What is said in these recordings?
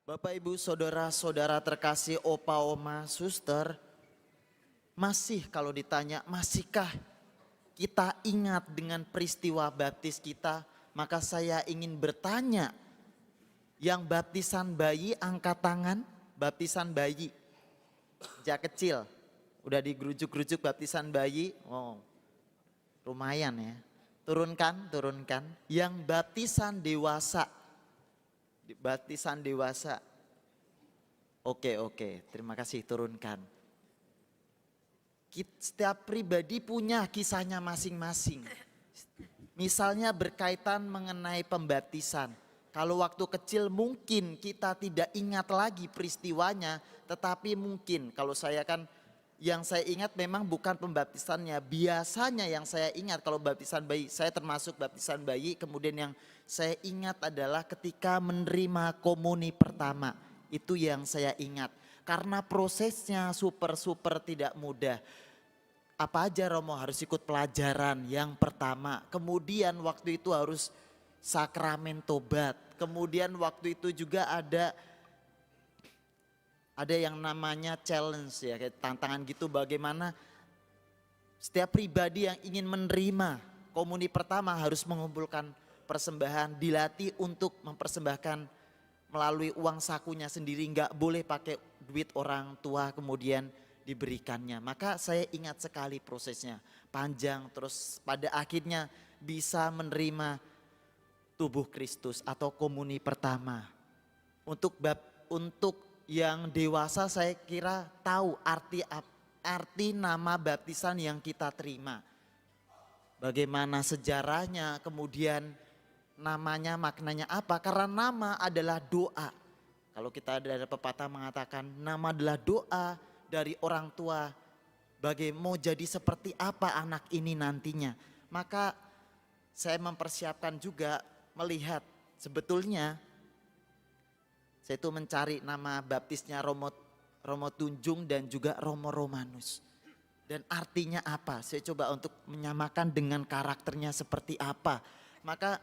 Bapak, Ibu, Saudara-saudara terkasih, Opa, Oma, Suster, masih kalau ditanya, masihkah kita ingat dengan peristiwa baptis kita? Maka saya ingin bertanya, yang baptisan bayi angkat tangan, baptisan bayi, sejak kecil, udah digerujuk-gerujuk baptisan bayi, oh lumayan ya. Turunkan. Yang baptisan dewasa. Oke, terima kasih, turunkan. Setiap pribadi punya kisahnya masing-masing. Misalnya berkaitan mengenai pembaptisan. Kalau waktu kecil mungkin kita tidak ingat lagi peristiwanya, tetapi mungkin kalau saya kan yang saya ingat memang bukan pembaptisannya. Biasanya yang saya ingat kalau baptisan bayi, saya termasuk baptisan bayi, kemudian yang saya ingat adalah ketika menerima komuni pertama. Itu yang saya ingat. Karena prosesnya super tidak mudah. Apa aja Romo, harus ikut pelajaran yang pertama. Kemudian waktu itu harus sakramen tobat. Kemudian waktu itu juga ada yang namanya challenge ya, kayak tantangan gitu, bagaimana setiap pribadi yang ingin menerima komuni pertama harus mengumpulkan persembahan, dilatih untuk mempersembahkan melalui uang sakunya sendiri, nggak boleh pakai duit orang tua kemudian diberikannya. Maka saya ingat sekali prosesnya panjang, terus pada akhirnya bisa menerima tubuh Kristus atau komuni pertama. Untuk yang dewasa saya kira tahu arti nama baptisan yang kita terima. Bagaimana sejarahnya, kemudian namanya, maknanya apa? Karena nama adalah doa. Kalau kita ada pepatah mengatakan nama adalah doa dari orang tua. Mau jadi seperti apa anak ini nantinya. Maka saya mempersiapkan juga melihat sebetulnya saya itu mencari nama baptisnya Romo Tunjung dan juga Romo Romanus. Dan artinya apa? Saya coba untuk menyamakan dengan karakternya seperti apa. Maka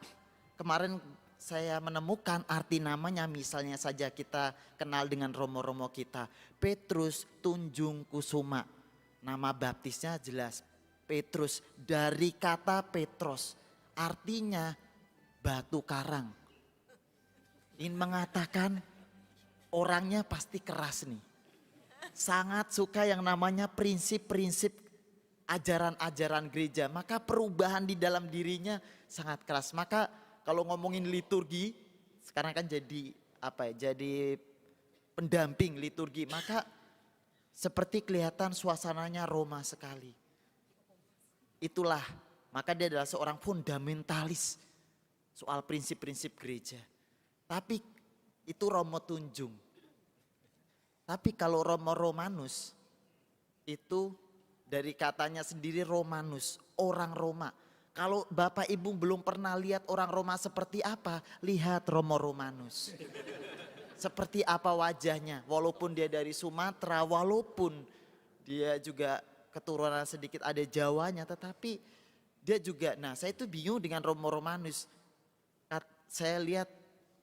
kemarin saya menemukan arti namanya, misalnya saja kita kenal dengan romo-romo kita. Petrus Tunjung Kusuma. Nama baptisnya jelas Petrus, dari kata Petros. Artinya batu karang. Ini mengatakan orangnya pasti keras nih. Sangat suka yang namanya prinsip-prinsip ajaran-ajaran gereja. Maka perubahan di dalam dirinya sangat keras. Maka kalau ngomongin liturgi, sekarang kan jadi jadi pendamping liturgi. Maka seperti kelihatan suasananya Roma sekali. Itulah, maka dia adalah seorang fundamentalis soal prinsip-prinsip gereja. Tapi itu Romo Tunjung. Tapi kalau Romo Romanus itu dari katanya sendiri Romanus, orang Roma. Kalau Bapak Ibu belum pernah lihat orang Roma seperti apa, lihat Romo Romanus. Seperti apa wajahnya, walaupun dia dari Sumatera, walaupun dia juga keturunan sedikit ada Jawanya, tetapi dia juga, nah saya itu bingung dengan Romo Romanus. Saya lihat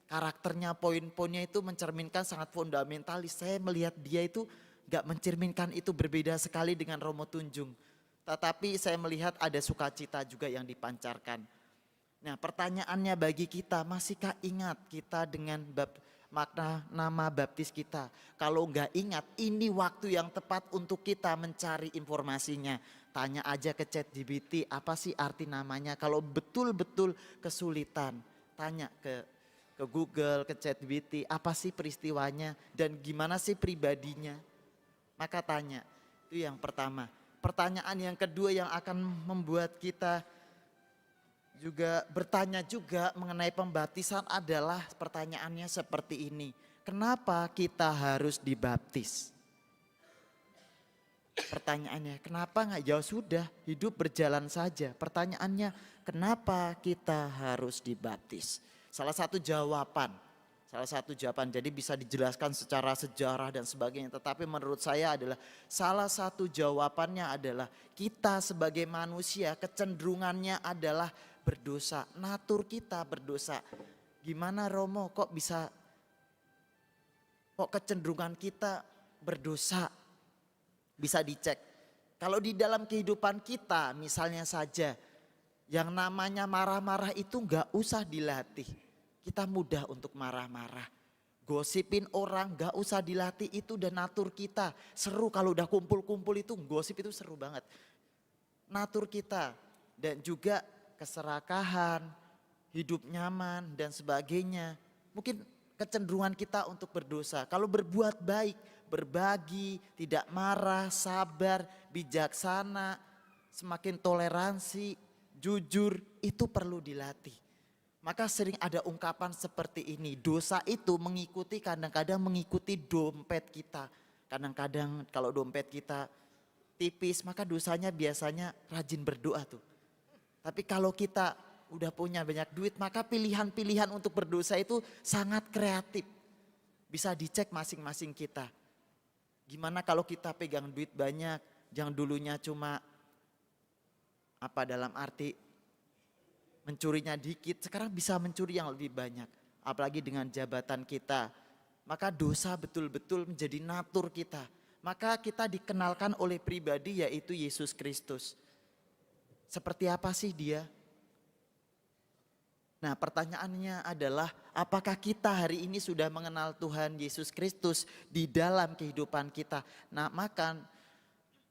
karakternya, poin-poinnya itu mencerminkan sangat fundamentalis. Saya melihat dia itu gak mencerminkan itu, berbeda sekali dengan Romo Tunjung. Tetapi saya melihat ada sukacita juga yang dipancarkan. Nah pertanyaannya bagi kita, masihkah ingat kita dengan makna nama baptis kita? Kalau nggak ingat, ini waktu yang tepat untuk kita mencari informasinya. Tanya aja ke ChatGPT, apa sih arti namanya? Kalau betul-betul kesulitan, tanya ke Google, ke ChatGPT, apa sih peristiwanya dan gimana sih pribadinya? Maka tanya, itu yang pertama. Pertanyaan yang kedua yang akan membuat kita juga bertanya juga mengenai pembaptisan adalah pertanyaannya seperti ini. Kenapa kita harus dibaptis? Pertanyaannya, kenapa enggak? Ya sudah, hidup berjalan saja. Pertanyaannya, kenapa kita harus dibaptis? Salah satu jawaban, jadi bisa dijelaskan secara sejarah dan sebagainya. Tetapi menurut saya adalah salah satu jawabannya adalah kita sebagai manusia kecenderungannya adalah berdosa. Natur kita berdosa. Gimana Romo kok bisa kok kecenderungan kita berdosa? Bisa dicek. Kalau di dalam kehidupan kita misalnya saja, yang namanya marah-marah itu nggak usah dilatih. Kita mudah untuk marah-marah. Gosipin orang nggak usah dilatih, itu udah natur kita. Seru kalau udah kumpul-kumpul itu, gosip itu seru banget. Natur kita. Dan juga keserakahan, hidup nyaman dan sebagainya. Mungkin kecenderungan kita untuk berdosa. Kalau berbuat baik, berbagi, tidak marah, sabar, bijaksana, semakin toleransi, jujur, itu perlu dilatih. Maka sering ada ungkapan seperti ini, dosa itu mengikuti, kadang-kadang mengikuti dompet kita. Kadang-kadang kalau dompet kita tipis, maka dosanya biasanya rajin berdoa tuh. Tapi kalau kita udah punya banyak duit, maka pilihan-pilihan untuk berdosa itu sangat kreatif. Bisa dicek masing-masing kita. Gimana kalau kita pegang duit banyak, yang dulunya cuma dalam arti mencurinya dikit, sekarang bisa mencuri yang lebih banyak. Apalagi dengan jabatan kita. Maka dosa betul-betul menjadi natur kita. Maka kita dikenalkan oleh pribadi, yaitu Yesus Kristus. Seperti apa sih dia? Nah, pertanyaannya adalah, apakah kita hari ini sudah mengenal Tuhan Yesus Kristus di dalam kehidupan kita? Nah, maka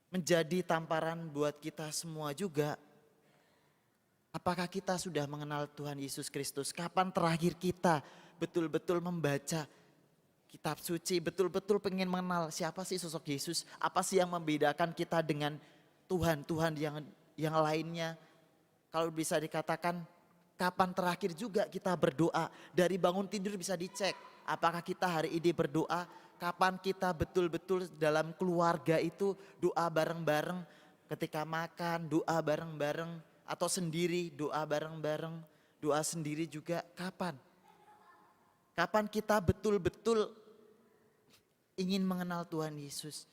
menjadi tamparan buat kita semua juga. Apakah kita sudah mengenal Tuhan Yesus Kristus? Kapan terakhir kita betul-betul membaca kitab suci, betul-betul pengen mengenal siapa sih sosok Yesus? Apa sih yang membedakan kita dengan Tuhan-Tuhan yang lainnya? Kalau bisa dikatakan, kapan terakhir juga kita berdoa? Dari bangun tidur bisa dicek. Apakah kita hari ini berdoa? Kapan kita betul-betul dalam keluarga itu doa bareng-bareng? Ketika makan, doa bareng-bareng. Atau sendiri doa bareng-bareng, doa sendiri juga, kapan? Kapan kita betul-betul ingin mengenal Tuhan Yesus?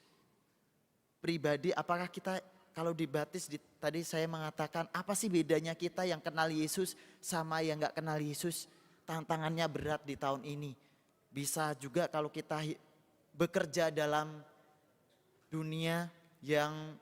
Pribadi, apakah kita kalau dibaptis, tadi saya mengatakan apa sih bedanya kita yang kenal Yesus sama yang gak kenal Yesus? Tantangannya berat di tahun ini. Bisa juga kalau kita bekerja dalam dunia yang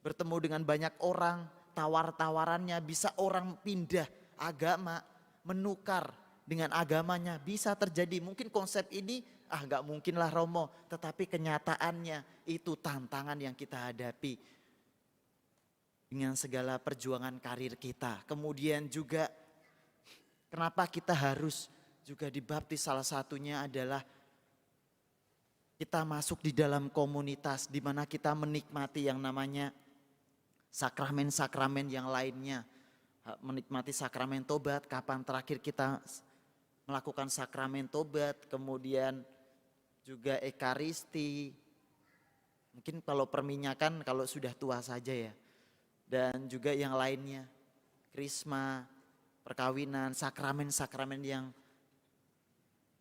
bertemu dengan banyak orang, tawar-tawarannya bisa orang pindah agama, menukar dengan agamanya, bisa terjadi. Mungkin konsep ini gak mungkin lah Romo, tetapi kenyataannya itu tantangan yang kita hadapi dengan segala perjuangan karir kita. Kemudian juga kenapa kita harus juga dibaptis, salah satunya adalah kita masuk di dalam komunitas di mana kita menikmati yang namanya sakramen-sakramen yang lainnya. Menikmati sakramen tobat, kapan terakhir kita melakukan sakramen tobat, kemudian juga ekaristi. Mungkin kalau perminyakan kalau sudah tua saja ya. Dan juga yang lainnya, krisma, perkawinan, sakramen-sakramen yang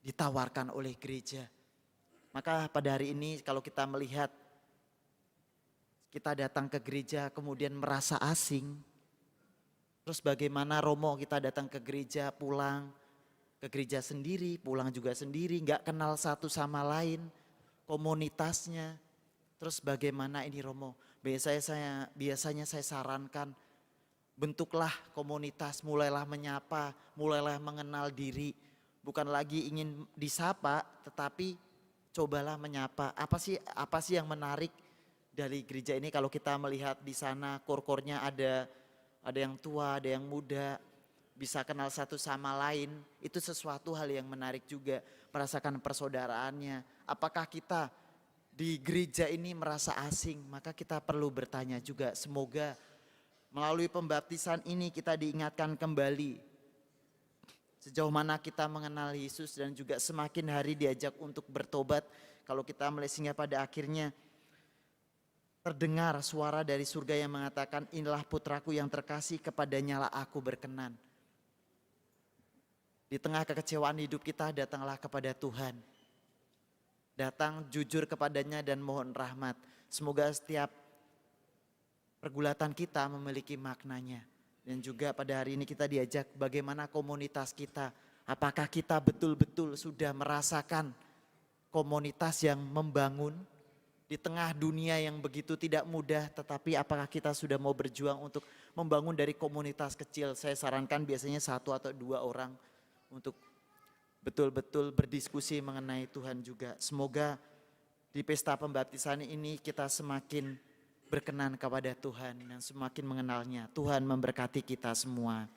ditawarkan oleh gereja. Maka pada hari ini kalau kita melihat kita datang ke gereja kemudian merasa asing. Terus bagaimana Romo kita datang ke gereja, pulang ke gereja sendiri, pulang juga sendiri, gak kenal satu sama lain, komunitasnya. Terus bagaimana ini Romo? Biasanya saya sarankan, bentuklah komunitas, mulailah menyapa, mulailah mengenal diri. Bukan lagi ingin disapa, tetapi cobalah menyapa. Apa sih yang menarik dari gereja ini? Kalau kita melihat di sana kor-kornya ada yang tua, ada yang muda, bisa kenal satu sama lain, itu sesuatu hal yang menarik juga, merasakan persaudaraannya. Apakah kita di gereja ini merasa asing? Maka kita perlu bertanya juga, semoga melalui pembaptisan ini kita diingatkan kembali sejauh mana kita mengenal Yesus dan juga semakin hari diajak untuk bertobat. Kalau kita melihat sehingga pada akhirnya terdengar suara dari surga yang mengatakan, inilah putraku yang terkasih, kepadanya lah aku berkenan. Di tengah kekecewaan hidup kita, datanglah kepada Tuhan. Datang jujur kepadanya dan mohon rahmat. Semoga setiap pergulatan kita memiliki maknanya. Dan juga pada hari ini kita diajak bagaimana komunitas kita. Apakah kita betul-betul sudah merasakan komunitas yang membangun di tengah dunia yang begitu tidak mudah, tetapi apakah kita sudah mau berjuang untuk membangun dari komunitas kecil? Saya sarankan biasanya 1 atau 2 orang untuk betul-betul berdiskusi mengenai Tuhan juga. Semoga di pesta pembaptisan ini kita semakin berkenan kepada Tuhan dan semakin mengenalnya. Tuhan memberkati kita semua.